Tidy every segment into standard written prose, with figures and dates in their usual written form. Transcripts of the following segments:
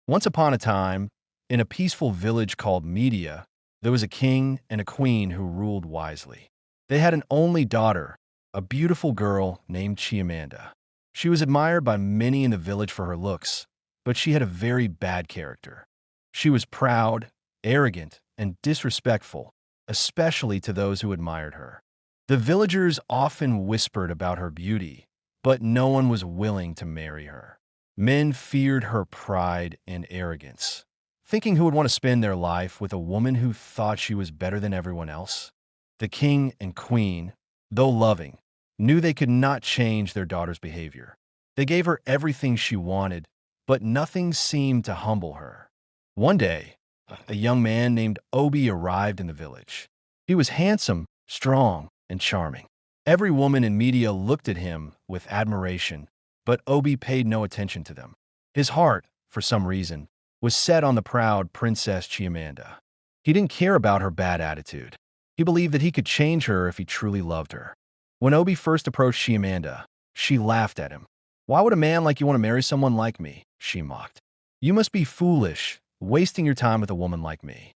Once upon a time, in a peaceful village called Media, there was a king and a queen who ruled wisely. They had an only daughter, a beautiful girl named Chiamanda. She was admired by many in the village for her looks, but she had a very bad character. She was proud, arrogant, and disrespectful, especially to those who admired her. The villagers often whispered about her beauty, but no one was willing to marry her. Men feared her pride and arrogance, thinking who would want to spend their life with a woman who thought she was better than everyone else. The king and queen, though loving, knew they could not change their daughter's behavior. They gave her everything she wanted, but nothing seemed to humble her. One day, a young man named Obi arrived in the village. He was handsome, strong, and charming. Every woman in Media looked at him with admiration, but Obi paid no attention to them. His heart, for some reason, was set on the proud Princess Chiamanda. He didn't care about her bad attitude. He believed that he could change her if he truly loved her. When Obi first approached Chiamanda, she laughed at him. "Why would a man like you want to marry someone like me?" she mocked. "You must be foolish, wasting your time with a woman like me."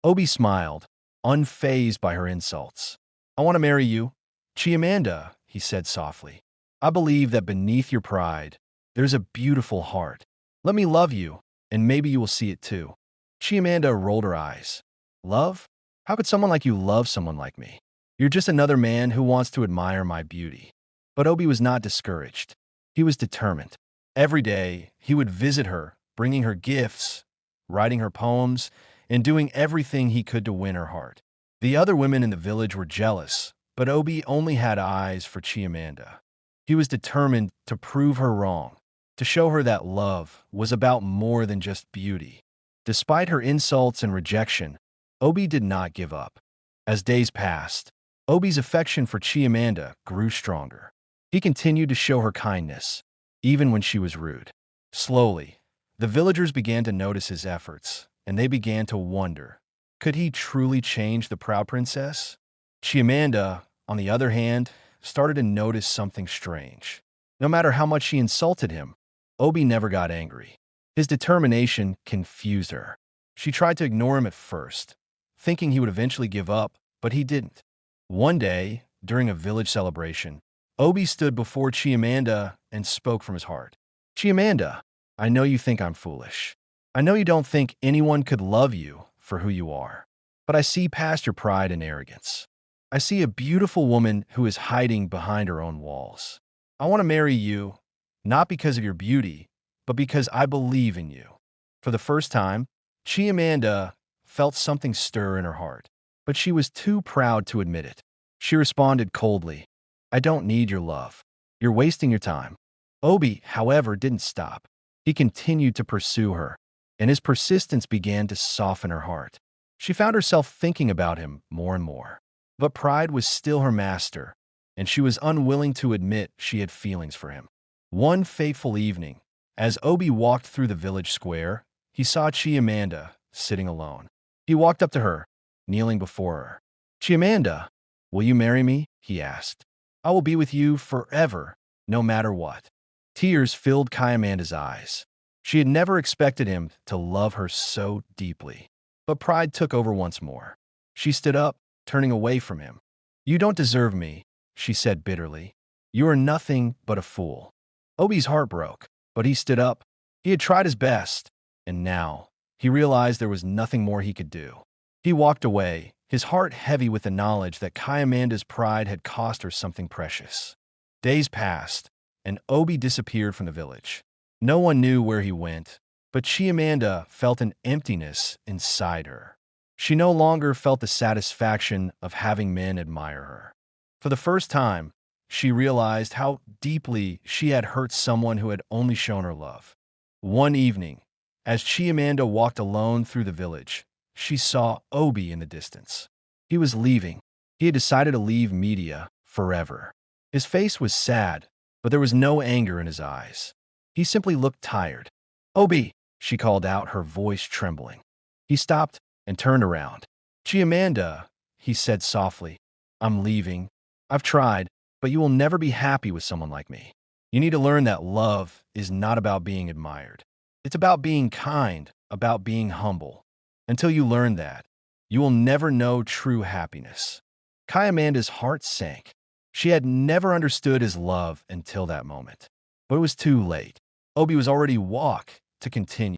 Obi smiled, unfazed by her insults. "I want to marry you, Chiamanda," he said softly. "I believe that beneath your pride, there's a beautiful heart. Let me love you, and maybe you will see it too." Chiamanda rolled her eyes. "Love? How could someone like you love someone like me? You're just another man who wants to admire my beauty." But Obi was not discouraged. He was determined. Every day, he would visit her, bringing her gifts, writing her poems, and doing everything he could to win her heart. The other women in the village were jealous, but Obi only had eyes for Chiamanda. He was determined to prove her wrong, to show her that love was about more than just beauty. Despite her insults and rejection, Obi did not give up. As days passed, Obi's affection for Chiamanda grew stronger. He continued to show her kindness, even when she was rude. Slowly, the villagers began to notice his efforts, and they began to wonder, could he truly change the proud princess? Chiamanda, on the other hand, started to notice something strange. No matter how much she insulted him, Obi never got angry. His determination confused her. She tried to ignore him at first, thinking he would eventually give up, but he didn't. One day, during a village celebration, Obi stood before Chiamanda and spoke from his heart. "Chiamanda, I know you think I'm foolish. I know you don't think anyone could love you for who you are. But I see past your pride and arrogance. I see a beautiful woman who is hiding behind her own walls. I want to marry you, not because of your beauty, but because I believe in you." For the first time, Chiamanda felt something stir in her heart, but she was too proud to admit it. She responded coldly, "I don't need your love. You're wasting your time." Obi, however, didn't stop. He continued to pursue her, and his persistence began to soften her heart. She found herself thinking about him more and more. But pride was still her master, and she was unwilling to admit she had feelings for him. One fateful evening, as Obi walked through the village square, he saw Chiamanda sitting alone. He walked up to her, kneeling before her. "Chiamanda, will you marry me?" he asked. "I will be with you forever, no matter what." Tears filled Chiamanda's eyes. She had never expected him to love her so deeply. But pride took over once more. She stood up, turning away from him. "You don't deserve me," she said bitterly. "You are nothing but a fool." Obi's heart broke, but he stood up. He had tried his best, and now he realized there was nothing more he could do. He walked away, his heart heavy with the knowledge that Chiamanda's pride had cost her something precious. Days passed, and Obi disappeared from the village. No one knew where he went, but Chiamanda felt an emptiness inside her. She no longer felt the satisfaction of having men admire her. For the first time, she realized how deeply she had hurt someone who had only shown her love. One evening, as Chiamanda walked alone through the village, she saw Obi in the distance. He was leaving. He had decided to leave Media forever. His face was sad, but there was no anger in his eyes. He simply looked tired. "Obi," she called out, her voice trembling. He stopped and turned around. "Chiamanda," he said softly, "I'm leaving. I've tried, but you will never be happy with someone like me. You need to learn that love is not about being admired. It's about being kind, about being humble. Until you learn that, you will never know true happiness. Kyamanda's heart sank. She had never understood his love until that moment. But it was too late. Obi was already walk to continue.